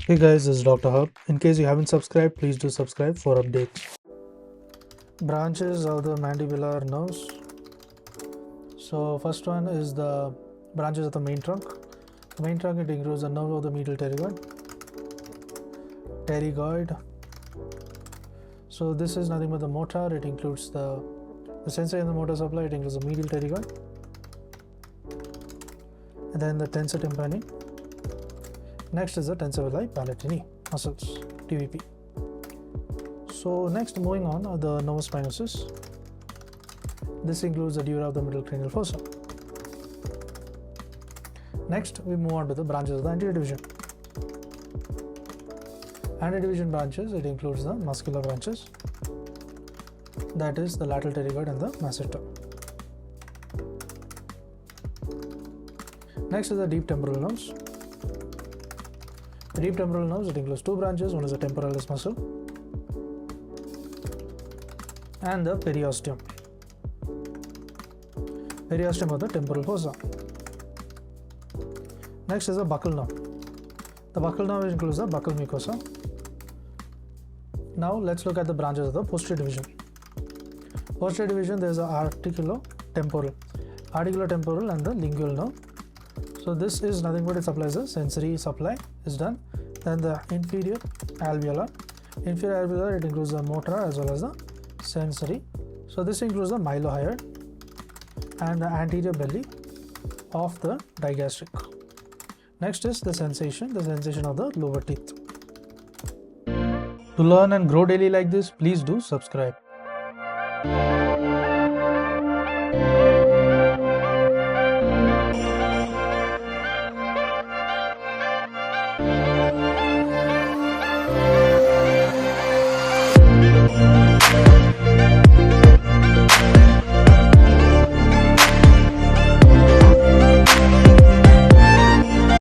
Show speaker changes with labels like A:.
A: Hey guys, this is Dr. Hub. In case you haven't subscribed, please do subscribe for updates. Branches of the mandibular nerves. So first one is the branches of the main trunk. The main trunk, it includes the nerve of the medial pterygoid. So this is nothing but the motor. It includes the sensory and the motor supply. It includes the medial pterygoid. And then the tensor tympani. Next is the tensor villi palatini muscles, TVP. So next, moving on, are the nervus spinosus. This includes the dura of the middle cranial fossa. Next, we move on to the branches of the anterior division. Anterior division branches, it includes the muscular branches, that is the lateral pterygoid and the masseter. Next is the deep temporal nerves. The deep temporal nerves, it includes two branches. One is the temporalis muscle and the periosteum. Periosteum of the temporal fossa. Next is the buccal nerve. The buccal nerve includes the buccal mucosa. Now let's look at the branches of the posterior division. Posterior division, there is the articulotemporal and the lingual nerve. So this is nothing but it supplies the sensory supply is done. Then the inferior alveolar. Inferior alveolar, it includes the motor as well as the sensory. So this includes the mylohyoid and the anterior belly of the digastric. Next is the sensation of the lower teeth. To learn and grow daily like this, please do subscribe.